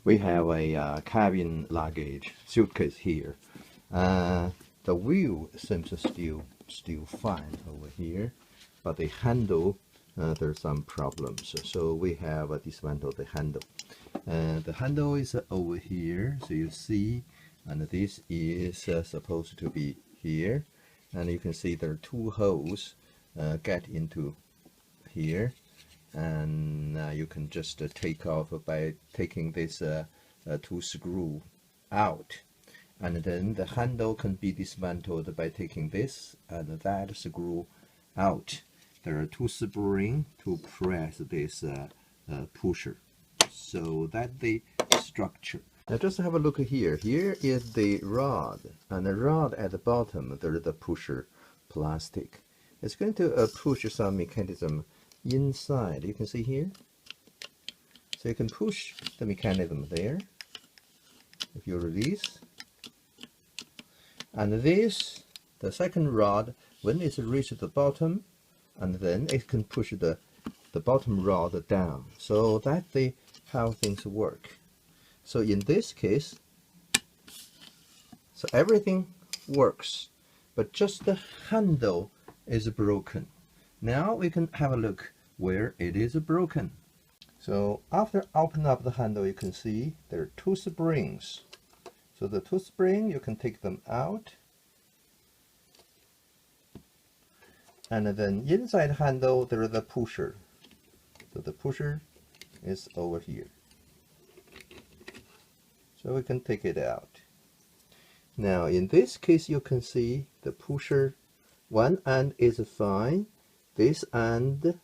We have a cabin luggage suitcase here. The wheel seems still fine over here, but the handle there's some problems. So we have dismantled the handle. The handle is over here, so you see, and this is supposed to be here, and you can see there are two holes get into here, and you can just take off by taking this two screw out, and then the handle can be dismantled by taking this and that screw out. There are two springs to press this pusher, so that the structure. Now just have a look here. Here is the rod, and the rod at the bottom there is the pusher plastic. It's going to push some mechanism inside. You can see here. So you can push the mechanism there if you release. And this, the second rod, when it's reached the bottom, and then it can push the bottom rod down. So that's how things work. So in this case, so everything works, but just the handle is broken. Now we can have a look where it is broken. So after opening up the handle, you can see there are two springs. So the two springs, you can take them out. And then inside the handle, there is a pusher. So the pusher is over here. So we can take it out. Now in this case, you can see the pusher, one end is fine, this end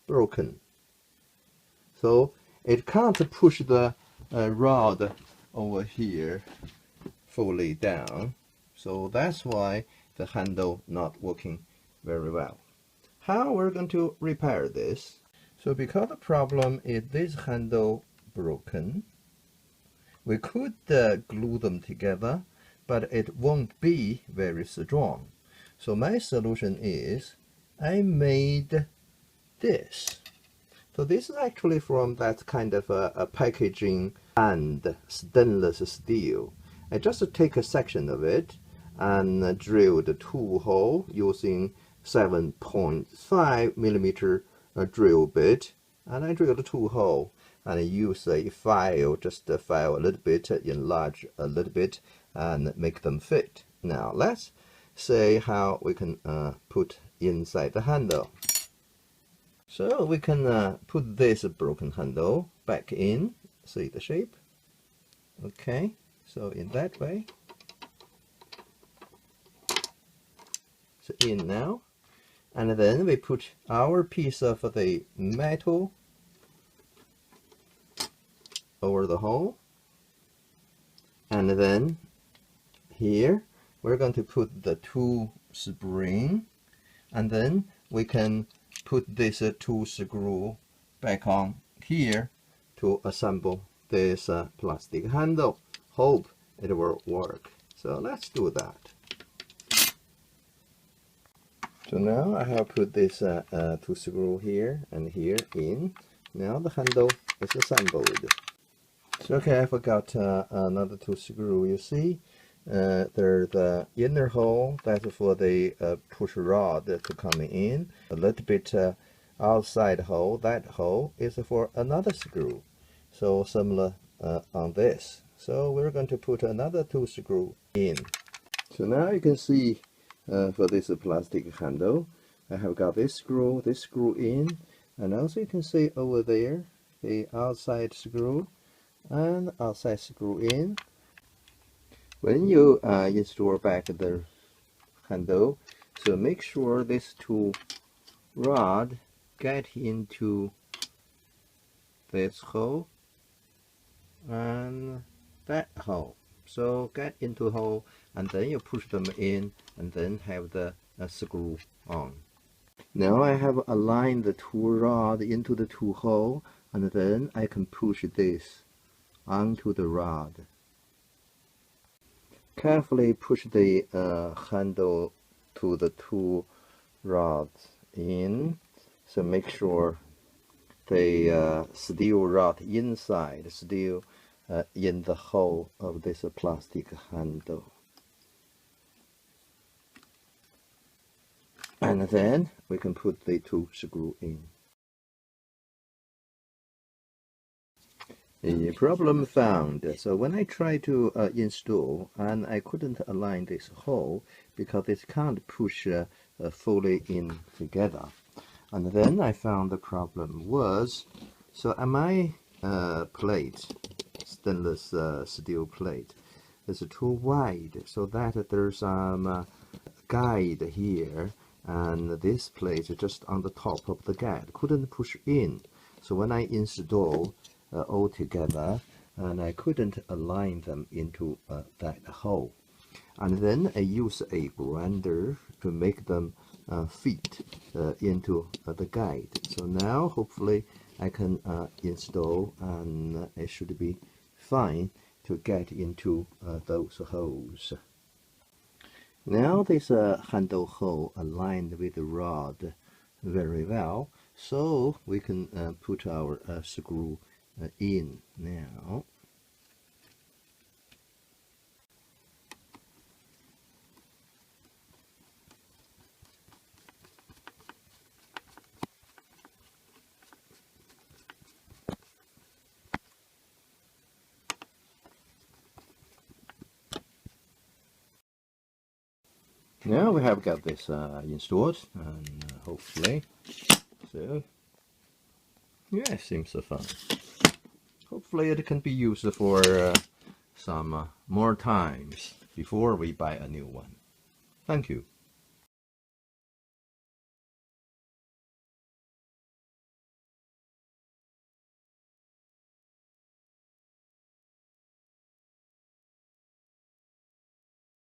broken. So it can't push the rod over here fully down. So that's why the handle not working very well. How we're going to repair this? So because the problem is this handle broken, we could glue them together, but it won't be very strong. So my solution is I made this. So this is actually from that kind of a packaging and stainless steel. I just take a section of it and drill the two hole using 7.5 millimeter drill bit, and I drill the two hole and I use a file, just file a little bit, enlarge a little bit, and make them fit. Now let's see how we can put inside the handle. So we can put this broken handle back in. See the shape? Okay, so in that way. So in now, and then we put our piece of the metal over the hole, and then here we're going to put the two spring, and then we can put this two screw back on here to assemble this plastic handle. Hope it will work. So let's do that. So now I have put this two screw here and here in. Now the handle is assembled. So okay, I forgot another two screw. You see, there's the inner hole that's for the push rod to come in. A little bit outside hole. That hole is for another screw. So similar on this. So we're going to put another two screw in. So now you can see for this plastic handle, I have got this screw in, and also you can see over there the outside screw and outside screw in. When you install back the handle, so make sure these two rod get into this hole and that hole. So get into hole, and then you push them in, and then have the screw on. Now I have aligned the two rod into the two hole, and then I can push this onto the rod. Carefully push the handle to the two rods in, so make sure the steel rod inside, still in the hole of this plastic handle. And then we can put the 2 screws in. The problem found. So when I tried to install, and I couldn't align this hole because it can't push fully in together. And then I found the problem was, so my plate, stainless steel plate, is too wide, so that there's some guide here, and this plate just on the top of the guide couldn't push in. So when I install all together, and I couldn't align them into that hole. And then I use a grinder to make them fit into the guide. So now hopefully I can install, and it should be fine to get into those holes. Now this handle hole aligned with the rod very well, so we can put our screw in now. Now we have got this installed, and hopefully, so yeah, it seems so fun. Hopefully it can be used for some more times before we buy a new one. Thank you.